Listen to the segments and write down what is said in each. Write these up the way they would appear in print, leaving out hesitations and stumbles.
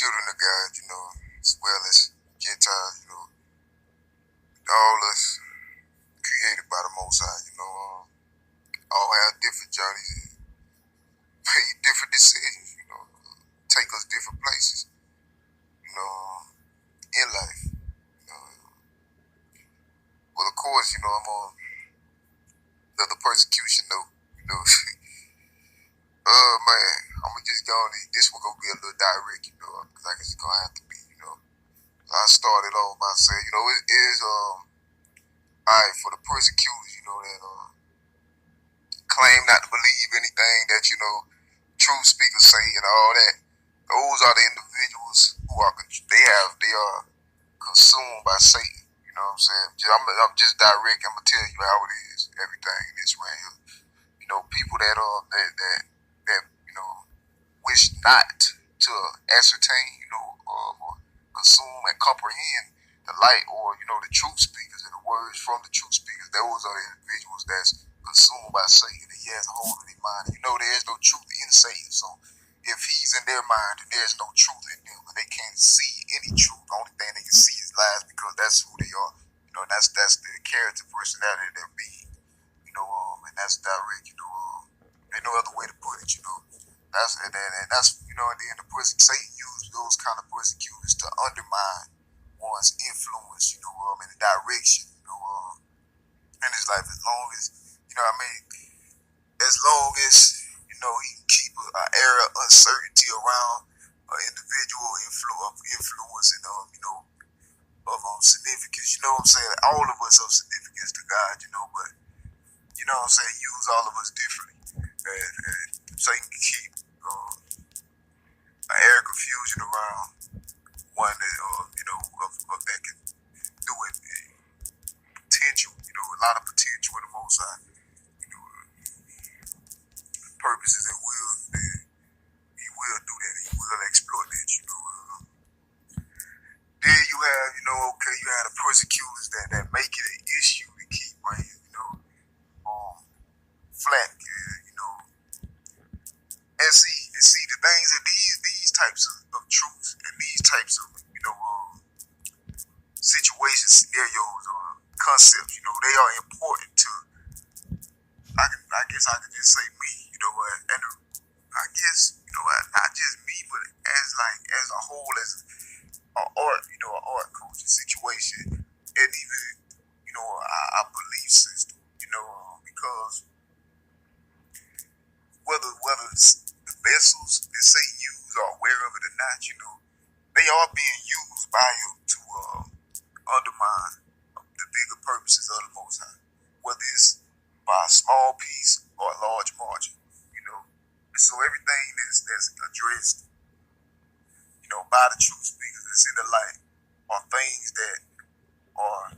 children of God, as well as Gentiles, all us created by the Most High, all have different journeys and made different decisions, take us different places, in life. Well, of course, I'm on the persecution note, man, I'm gonna just go on. This one gonna be a little direct, because I guess it's gonna have to be. I started off by saying, it is alright for the persecutors, that claim not to believe anything that true speakers say and all that. Those are the individuals who they are consumed by Satan. You know what I'm saying? I'm just direct. I'm gonna tell you how it is. Everything in this right here. People that wish not to ascertain, or consume and comprehend the light, or the truth speakers and the words from the truth speakers. Those are the individuals that's consumed by Satan, and he has a hold of their mind. There is no truth in Satan, so if he's in their mind, then there's no truth in them, and they can't see any truth. The only thing they can see is lies, because that's who they are. That's the character, personality, their being. And that's direct. Ain't no other way to put it. And then the Satan used those kind of persecutors to undermine one's influence. In the direction. In his life, as long as as long as he can keep an air of uncertainty around an individual influence and of significance. You know what I'm saying? All of us of significance to God. But use all of us differently, and so you can keep an air of confusion around one that of that can do it. Potential, a lot of potential in the Most High, purposes and will. He will do that. He will exploit that. Then you have, you have the persecutors that make it an issue to keep bringing, flat, and see the things that these types of truths and these types of situations, scenarios, or concepts, they are important to. I guess I could just say me, and I guess not just me, but as a whole, as an art culture situation, and even our belief system, because whether it's the vessels that Satan use are aware of it or not, they are being used by him to undermine the bigger purposes of the Most High, whether it's by a small piece or a large margin, And so everything that's addressed, by the truth speakers that's in the light are things that are,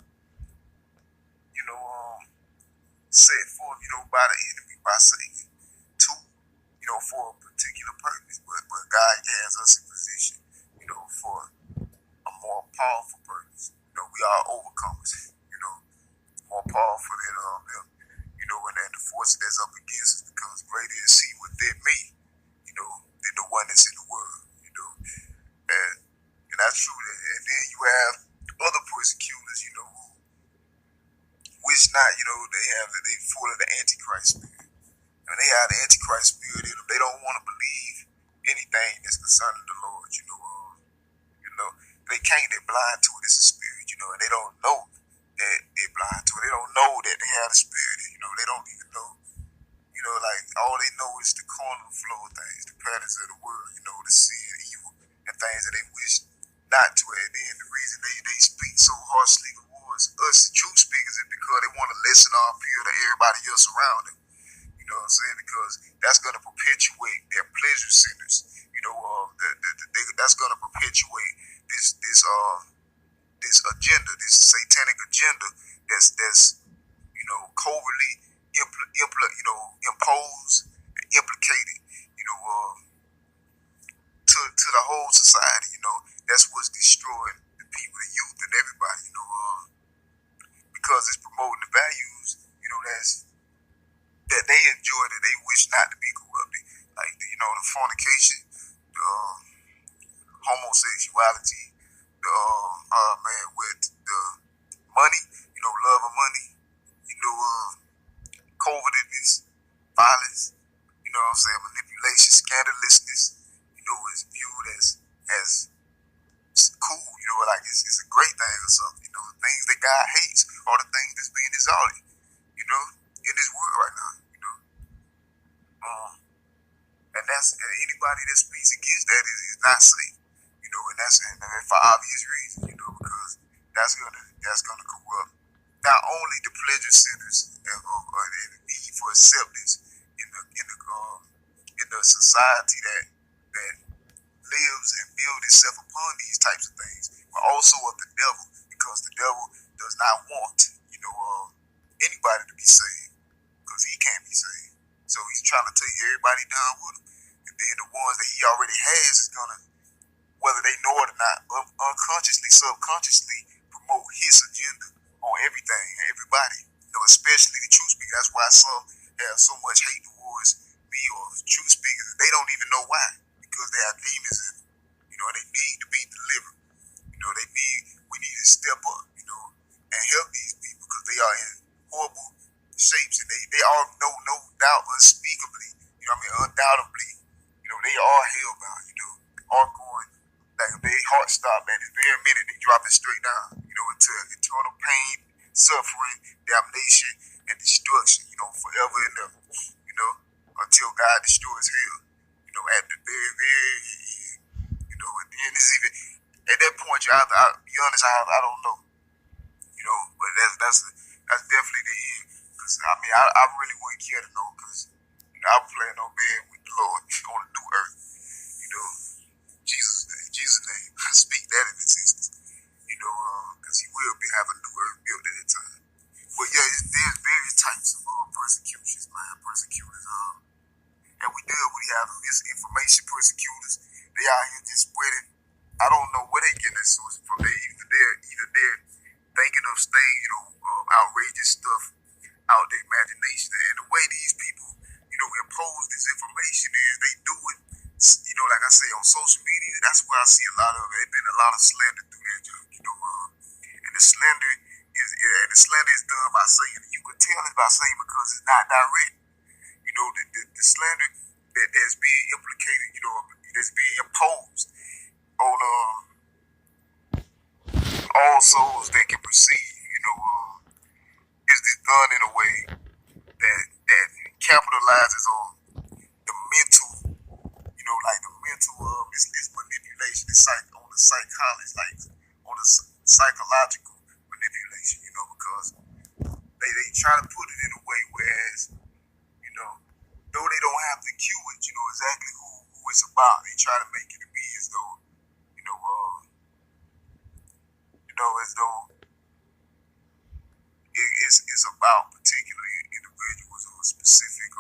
set forth, by the enemy, by Satan, to, for a particular purpose. But God has us in position, for a more powerful purpose. We are overcomers, more powerful than them, and the force that's up against us, because greater is he within me, than the one that's in the world, and that's true. And then you have other persecutors, who wish not, they full of the Antichrist spirit. And they have the Antichrist spirit in them. They don't want to believe anything that's concerning the Lord, They can't, they're blind to it. It's a spirit, and they don't know that they're blind to it. They don't know that they have the spirit, they don't even know, like all they know is the carnal flow of things, the patterns of the world, the sin, evil, and things that they wish not to. And then the reason they speak so harshly towards us, the truth speakers, is because they want to lessen our appeal to everybody else around them. You know what I'm saying? Because that's going to perpetuate their pleasure centers. That's going to perpetuate this agenda, this satanic agenda that's covertly imposed and implicated, to the whole society. That's what's destroying the people, the youth, and everybody. Because it's promoting the values, that they enjoy, that they wish not to be corrupted, like the fornication, homosexuality. spirituality, man, with the money, love of money, covetousness, violence, what I'm saying, manipulation, scandalousness, is viewed as cool, like it's a great thing or something. The things that God hates are the things that's being exalted, in this world right now, and and anybody that speaks against that is not safe, and for obvious reasons, because that's gonna corrupt not only the pleasure centers or the need for acceptance in the society that lives and builds itself upon these types of things, but also of the devil, because the devil does not want, anybody to be saved, because he can't be saved. So he's trying to take everybody down with him, and then the ones that he already has is gonna, whether they know it or not, unconsciously, subconsciously promote his agenda on everything and everybody, especially the truth speakers. That's why some have so much hate towards me or truth speakers. They don't even know why, because they have demons in them, and they need to be delivered. We need to step up, and help these people, because they are in horrible shapes, and they are no doubt unspeakably, undoubtedly, they are hellbound, are going, like if their heart stop at this very minute, they drop it straight down, into eternal pain, suffering, damnation, and destruction, forever and ever, until God destroys hell, at the very, very end, and then it's even, at that point, I'll be honest, I don't know, but that's definitely the end, because, I really wouldn't care to know, because, I'm playing on bed with the Lord on the new earth, Jesus' name, I speak that in existence, because he will have a new earth built at that time. But yeah, there's various types of persecutions, man, persecutors, and we have misinformation persecutors. They out here just spreading, I don't know where they get their sources from. Either they're thinking of things, outrageous stuff out their imagination. And the way these people, impose this information is they do it, like I say, on social media. That's where I see a lot of it. There's been a lot of slander through that, and the slander is done by Satan. You can tell it's by Satan because it's not direct. The slander that's being implicated, that's being imposed on all souls that can perceive, is done in a way that capitalizes on the mental, like the mental this manipulation, on the psychology, like on the psychological manipulation, because they try to put it in a way whereas, though they don't have to cue it, exactly who it's about. They try to make it to be as though, as though it's about particular individuals or specific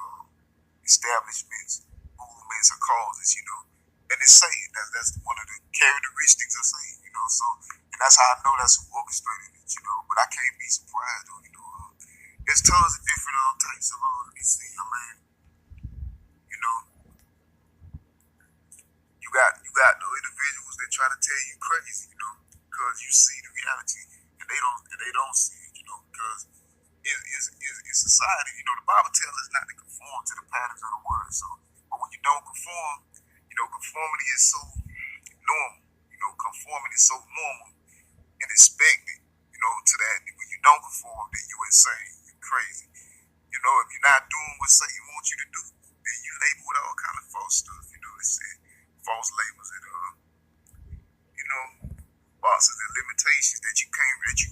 establishments, movements, or causes, and it's Satan. That's one of the characteristics of Satan, so, and that's how I know that's who orchestrated it, but I can't be surprised, though, there's tons of different types of, you got the individuals that try to tell you crazy, because you see the reality and they don't see it, because it's society. The Bible tells us not to conform to the patterns of the world. So, but when you don't conform, conformity is so normal. Conformity is so normal and expected, to that. When you don't conform, then you're insane, you're crazy. If you're not doing what Satan wants you to do, then you label with all kind of false stuff. They said false labels and bosses and limitations that you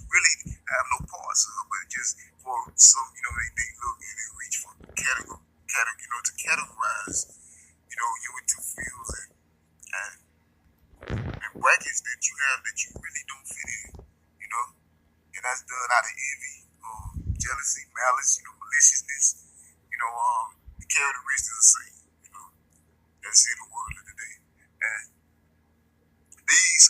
really have no parts of, but just for some, they look and they reach for to categorize, you into fields and brackets that you have that you really don't fit in, and that's done out of envy, jealousy, malice, maliciousness, the characteristics of Satan, that's in the world of today. And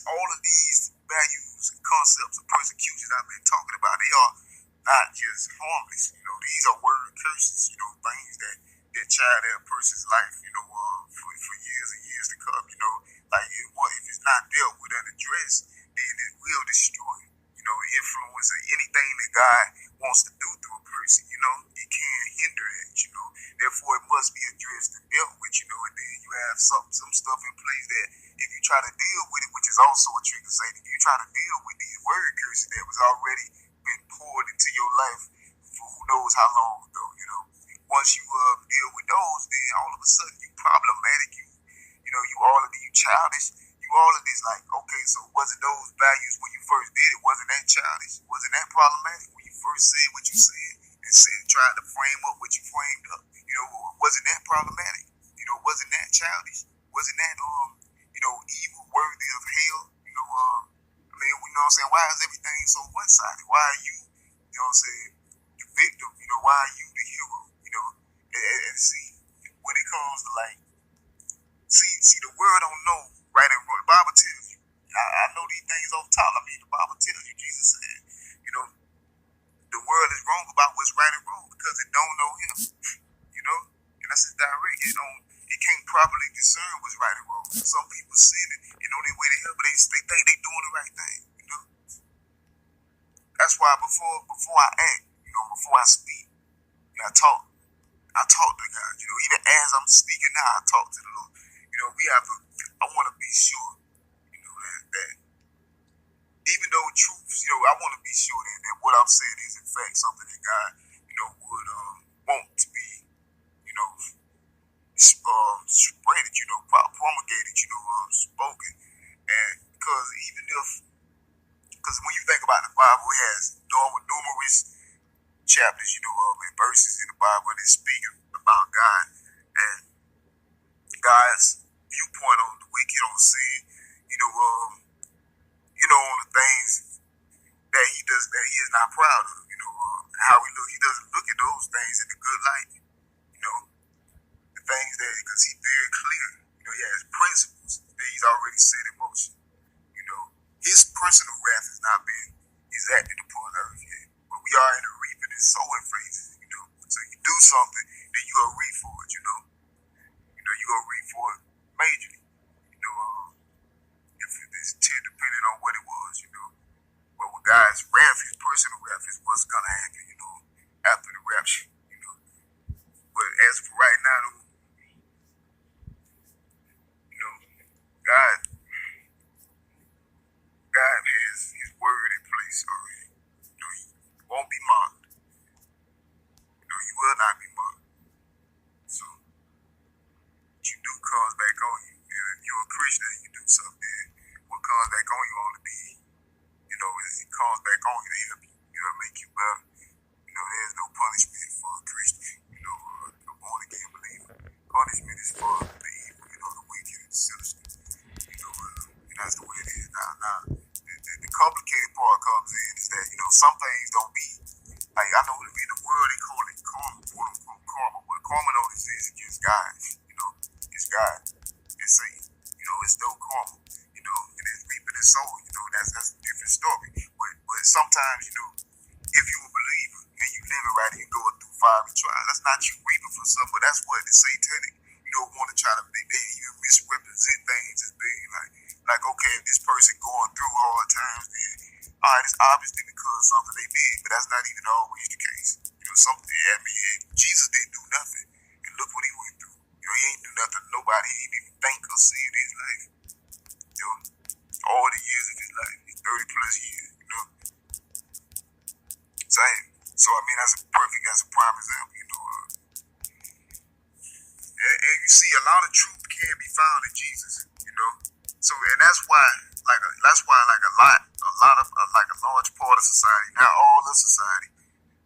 all of these values and concepts of persecution I've been talking about, they are not just harmless, these are word curses, things that child in a person's life, for years and years to come, like if it's not dealt with under address, then it will destroy, influence or anything that God wants to do through a person. It can hinder that, Therefore, it must be addressed and dealt with, and then you have some stuff in place that if you try to deal with it, which is also a trick to say, if you try to deal with these word curses that was already been poured into your life for who knows how long ago, Once you deal with those, then all of a sudden you problematic, you all of you childish, you all of this like, okay, so wasn't those values when you first did it, wasn't that childish? Wasn't that problematic when you first said what you said and tried to frame up what you framed up? Wasn't that problematic? Wasn't that childish? Wasn't that evil, worthy of hell? What I'm saying? Why is everything so one-sided? Why are you, the victim? Why are you the hero? And see, when it comes to see, the world don't know right and wrong. The Bible tells you. I know these things off top. The Bible tells you. Jesus said, the world is wrong about what's right and wrong because it don't know Him. And that's just direct. It can't properly discern what's right and wrong. Some people sin it and on their way to hell, but they think they doing the right thing. That's why before I act, before I speak, I talk to God. Even as I'm speaking now, I talk to the Lord. I want to be sure, that even though truth, I want to be sure that what I'm saying is in fact something that God, would want to be, spreaded, promulgated, spoken. And because when you think about the Bible, it has numerous chapters, and verses in the Bible that speak about God and God's viewpoint on the wicked, on sin, on the things that He does, that He is not proud of, how He doesn't look at those things in the good light, the things that, because He's very clear, He has principles that He's already set in motion, His personal wrath has not been exacted upon earth yet, but we are in the reaping and sowing phases, so you do something, then you gonna reap for it, you gonna reap for it majorly, if it's depending on what it was, but with God's wrath, His personal wrath is what's gonna happen, after the rapture, but as for right now, God has His word in place already. He won't be mocked. He will not be mocked. So, what you do comes back on you. If you're a Christian and you do something, what comes back on you only be, is it comes back on you to help you, make you better. There's no punishment for a Christian, a born again believer. Punishment is for the evil, the wicked and the sinister. And that's the way it is now. The complicated part comes in is that, some things don't be, like, I know in the world they call it karma, quote unquote karma, but karma don't exist against God, it's God, it's Satan, it's no karma, and it's reaping and sowing, that's a different story, but sometimes, if you a believer and you live it right and you going through fiery trials, that's not you reaping for something, but that's what the satanic, want to try to, they even misrepresent things as being like, okay, if this person going through hard times, then, all right, it's obviously because of something they did, but that's not even always the case. Jesus didn't do nothing, and look what He went through. He ain't do nothing to nobody. He didn't even think or see in His life. All the years of His life, 30 plus years, Same. So, that's a prime example, and you see, a lot of truth can be found in Jesus, So, and that's why a large part of society, not all of society,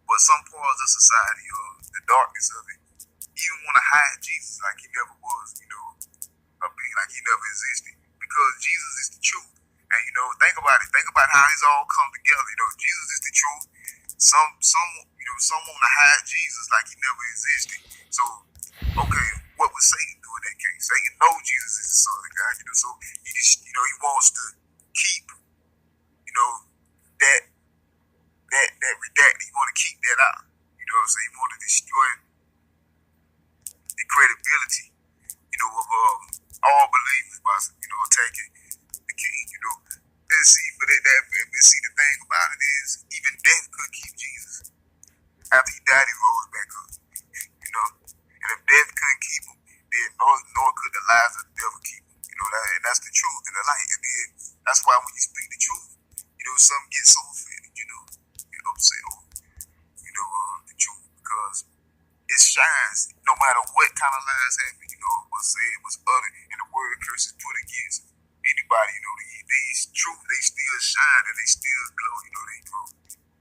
but some parts of society, the darkness of it, even want to hide Jesus like He never was, or being like He never existed, because Jesus is the truth. And think about it. Think about how it's all come together. Jesus is the truth. Some want to hide Jesus like He never existed. So, okay, what would Satan do in that case? Satan knows Jesus is the Son of God, so he just, he wants to keep, that redacted. He want to keep that out. So he want to destroy the credibility, of all believers by, attacking the King, That's why when you speak the truth, some get so offended, get upset over, the truth because it shines no matter what kind of lies happen, was said, was uttered, and the word curse is put against anybody, these truth, they still shine and they still glow, they grow.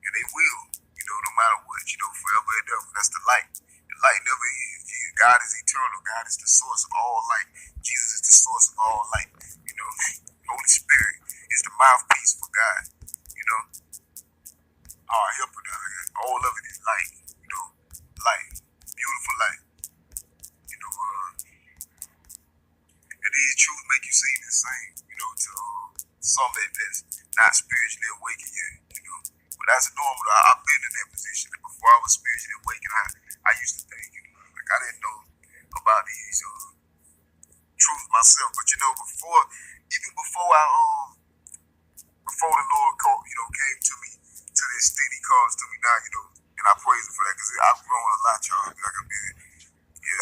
And they will, no matter what, forever and ever. That's the light. The light never ends. God is eternal. God is the source of all light. Jesus is the source of all light. Holy Spirit is the mouthpiece for God. Our helper down here. All of it is light. Light. Beautiful light. And these truths make you seem insane, to some that's not spiritually awakened yet, But that's normal. I've been in that position. And before I was spiritually awakened, I used to think, like I didn't know about these truths myself. But even before the Lord came to me to the extent He comes to me now, and I praise Him for that because I've grown a lot, y'all. Like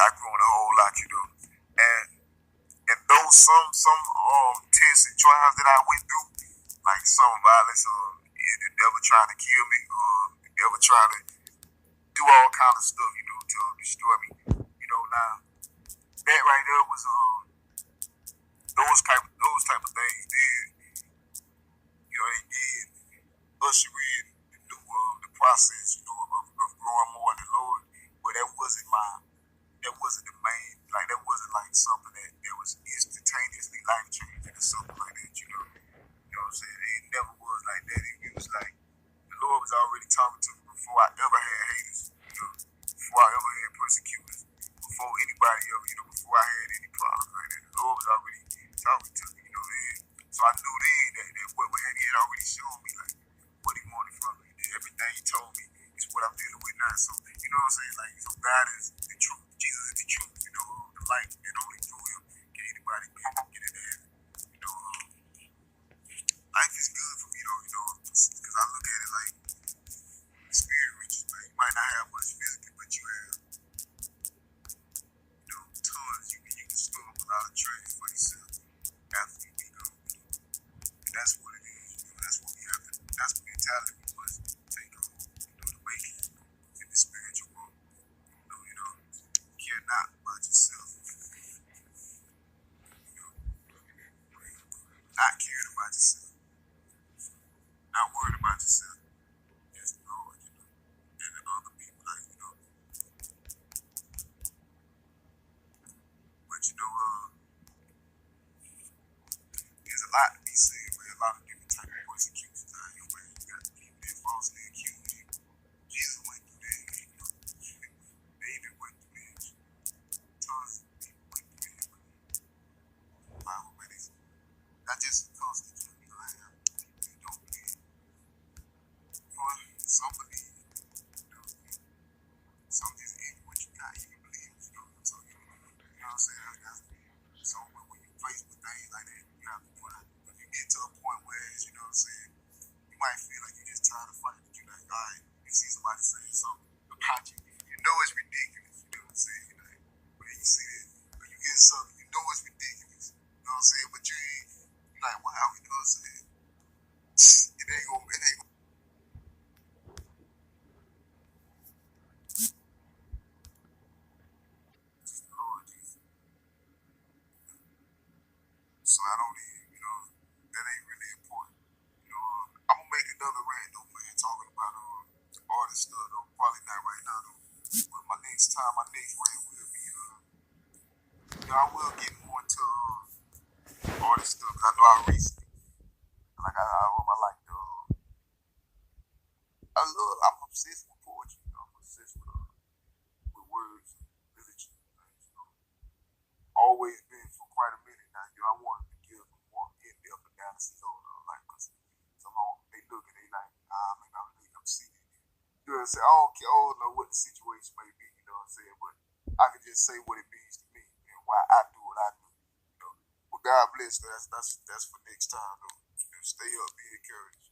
I've grown a whole lot, And those some tests and trials that I went through, like some violence, the devil trying to kill me, the devil trying to do all kind of stuff, to destroy me. Now that right there was those type of things did, it did usher in the process, of growing more in the Lord. But that wasn't the main, like that wasn't like something that was instantaneously life changing or something like that, You know what I'm saying? It never was like that. It was like the Lord was already talking to me before I ever had haters, before I ever had persecutors, before anybody ever, before I had any problems like that. The Lord was already talking to me, then. So I knew then that what He had already shown me, like what He wanted from me. Everything He told me is what I'm dealing with now. So, you know what I'm saying? Like, so God is the truth. Jesus is the truth, the light, and only through Him can anybody get in there. Life is good for me, though, because I look at it like spirit riches. Like, you might not have much physically, but you have, tons. You can store up a lot of treasure for yourself after you be gone. And that's what it is. That's what we have to. That's the mentality we must take on. To make it in the spiritual world. Care not about yourself. Not caring about yourself. Not worried about yourself. Just the Lord, and the other people, like, But there's a lot to be said, where a lot of different type of persecutions out here, where you got people that falsely accuse you. Jesus went through that, David went through that. Tons of people went through that. Bible, but not just constant, have people that don't believe. Some believe, some just ain't what you not even believe, So, you know what I'm saying? So when you face with things like that, you have to if you get to a point where, you know what I'm saying, you might feel like you're just tired of fighting, but you're like, all right, you see somebody saying something about you, it's ridiculous, you know what I'm saying? But then you see that, when you get something, it's ridiculous, you know what I'm saying? But you're like, wow, you know what I'm saying? It ain't gonna. Lord Jesus. So I don't even, that ain't really important. I'm gonna make another rant though, man, talking about artist stuff though. Probably not right now though. But my next rant will be I will get more into artist stuff. I know I recently, like I like I'm obsessed with poetry. I'm obsessed with words, literature, things. Always been for quite a minute now. I wanted to give a more in-depth analysis on like, cause they look and they like, man, I'm seeing it. You know what I'm saying? I don't know what the situation may be. You know what I'm saying? But I can just say what it means to me and why I do what I do. But God bless. That's for next time though. Stay up, be encouraged.